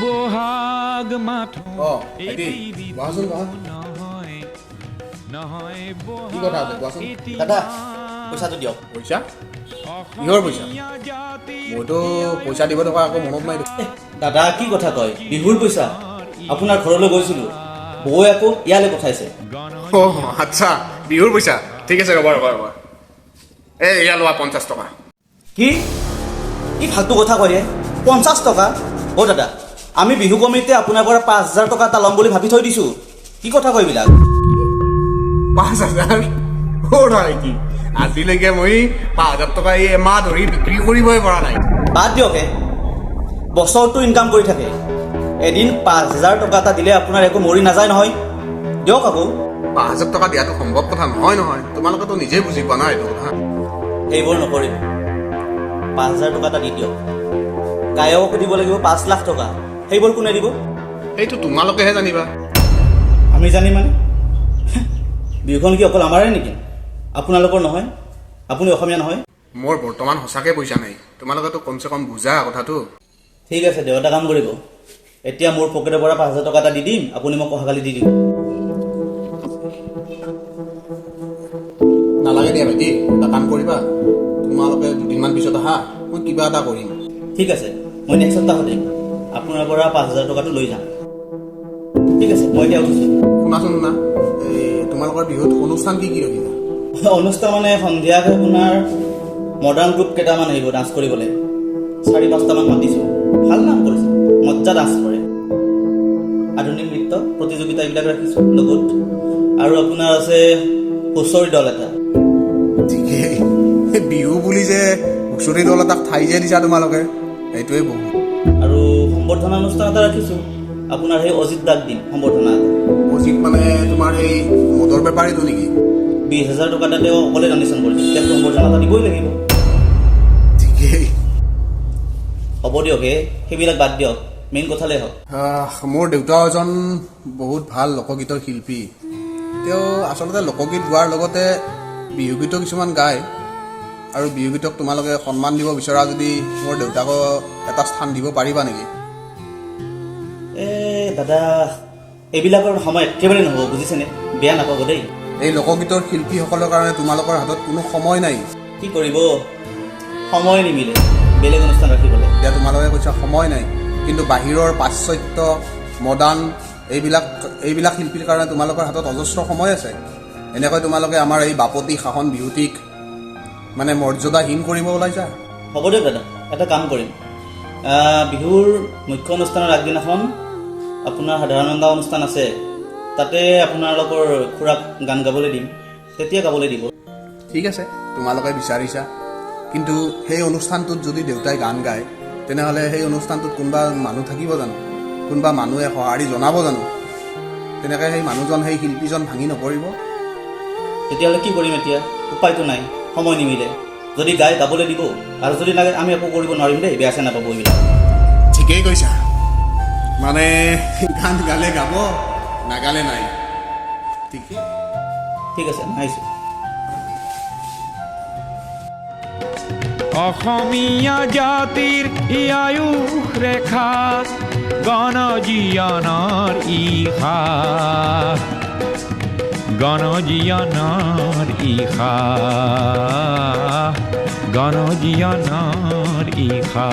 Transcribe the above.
বহাগ মাথ দাদা পইচাটো দিয়ক। পইচা কিহৰ পইচা? মইতো পইচা দিব টকা আকৌ মনত নাই। দাদা কি কথা কয়? বিহুৰ পইচা আপোনাৰ ঘৰলৈ গৈছিলোঁ, বৌয়ে আকৌ ইয়ালৈ পঠাইছে। আচ্ছা বিহুৰ পইচা, ঠিক আছে ৰ'বা ৰ'বা ৰ'বা। এয়া লোৱা 50 টকা। কি কি ফাল্টু কথা কয়? 50 টকা? অ' দাদা আমি বিহু কমিটিয়ে আপোনাৰ পৰা 5,000 টকা এটা ল'ম বুলি ভাবি থৈ দিছোঁ। কি কথা কয় এইবিলাক? 5,000? নাই কি আজিলৈকে মই 5,000 টকা এই এমাহ ধৰি বিক্ৰী কৰিবই পৰা নাই। বাদ দিয়ক, বছৰটো ইনকাম কৰি থাকে, এদিন 5,000 টকা এটা দিলে আপোনাৰ একো মৰি নাযায় নহয়। দিয়ক আকৌ। 5,000 টকা দিয়াটো সম্ভৱ কথা নহয় নহয়, তোমালোকেতো নিজেই বুজি পোৱা নাই এইটো কথা। সেইবোৰ নকৰিব, 5,000 টকা এটা দি দিয়ক। গায়ককো দিব লাগিব 5 লাখ টকা, সেইবোৰ কোনে দিব? সেইটো তোমালোকেহে জানিবা। আমি জানি মানে বিহুখন কি অকল আমাৰে নেকি? আপোনালোকৰ নহয়? আপুনি অসমীয়া নহয়? মোৰ বৰ্তমান সঁচাকৈ পইচা নাই, তোমালোকেতো কমচে কম বুজা কথাটো। ঠিক আছে দিয়ক, এটা কাম কৰিব, এতিয়া মোৰ পকেটৰ পৰা 5,000 টকা এটা দি দিম, আপুনি মোক অহাকালি দি দিব। নালাগে দিয়া ভাইটি, এটা কাম কৰিবা, তোমালোকে দুদিনমান পিছত আহা, মই কিবা এটা কৰিম। ঠিক আছে, মই নেক্সট সপ্তাহতে আপোনাৰ পৰা 5,000 টকাটো লৈ যাম। ঠিক আছে, মই এতিয়া উঠিছোঁ। শুনাচোন শুনা, এই তোমালোকৰ বিহুত অনুষ্ঠান কি কি ৰখিবা? অনুষ্ঠান মানে সন্ধিয়াকৈ আপোনাৰ মডাৰ্ণ গ্ৰুপ কেইটামান আহিব ডান্স কৰিবলৈ, 4-5টামান মাতিছোঁ। ভাল নাম কৰিছে, মজ্জা ডান্স কৰে। আধুনিক নৃত্য প্ৰতিযোগিতা এইবিলাক ৰাখিছোঁ লগত। আৰু আপোনাৰ আছে হুঁচৰি দল এটা। ঠিকেই, বিহু বুলি যে হুঁচৰি দল এটাক ঠাই যে দিছা তোমালোকে, সেইটোৱে বহুত। আৰু সম্বৰ্ধনা অনুষ্ঠান এটা ৰাখিছোঁ, আপোনাৰ সেই অজিত দাক দিম সম্বৰ্ধনা এটা। অজিত মানে তোমাৰ এই মদৰ বেপাৰীটো নেকি? 20,000 টকা এটা তেওঁ অকলে ডনেশ্যন কৰিছে, তেওঁক সম্বৰ্ধনা এটা দিবই লাগিব। ঠিকেই। হ'ব দিয়ক, সেইবিলাক বাদ দিয়ক, মেইন কথালৈ হওক। মোৰ দেউতা এজন বহুত ভাল লোকগীতৰ শিল্পী। তেওঁ আচলতে লোকগীত গোৱাৰ লগতে বিহুগীতো কিছুমান গায়। আৰু বিহুগীতক তোমালোকে সন্মান দিব বিচৰা যদি মোৰ দেউতাকো এটা স্থান দিব পাৰিবা নেকি? দাদা এইবিলাকৰ সময় একেবাৰে নহ'ব, বুজিছেনে? বেয়া নাপাব দেই। এই লোকগীতৰ শিল্পীসকলৰ কাৰণে তোমালোকৰ হাতত কোনো সময় নাই। কি কৰিব, সময় নিমিলে বেলেগ অনুষ্ঠান ৰাখিবলৈ। এতিয়া তোমালোকে কৈছা সময় নাই, কিন্তু বাহিৰৰ পাশ্চাত্য মডাৰ্ণ এইবিলাক শিল্পীৰ কাৰণে তোমালোকৰ হাতত অজস্ৰ সময় আছে। এনেকৈ তোমালোকে আমাৰ এই বাপতি সাহন বিহুটিক মানে মৰ্যাদাহীন কৰিব ওলাইছা। হ'ব দিয়ক দাদা, এটা কাম কৰিম, বিহুৰ মুখ্য অনুষ্ঠানৰ আগদিনাখন আপোনাৰ সাধাৰণতা অনুষ্ঠান আছে, তাতে আপোনালোকৰ খুৰাক গান গাবলৈ দিম, তেতিয়া গাবলৈ দিব। ঠিক আছে, তোমালোকে বিচাৰিছা, কিন্তু সেই অনুষ্ঠানটোত যদি দেউতাই গান গায় তেনেহ'লে সেই অনুষ্ঠানটোত কোনোবা মানুহ থাকিব জানো? কোনোবা মানুহে সঁহাৰি জনাব জানো? তেনেকৈ সেই মানুহজন সেই শিল্পীজন ভাঙি নপৰিব। তেতিয়াহ'লে কি কৰিম এতিয়া? উপায়টো নাই, সময় নিমিলে। যদি গাই গাবলৈ দিব, আৰু যদি লাগে আমি একো কৰিব নোৱাৰিম দেই, বেয়া চেয়া নাপাব এইবিলাক। ঠিকেই কৈছা, মানে গান গালে গাব, নাগালে নাই। ঠিকেই, ঠিক আছে, আহিছোঁ। অসমীয়া জাতিৰ আয়ুস ৰেখা গণজীয়নৰ ইশা, গণজীয়নৰ ইশা, গণজীয়নৰ ইশা।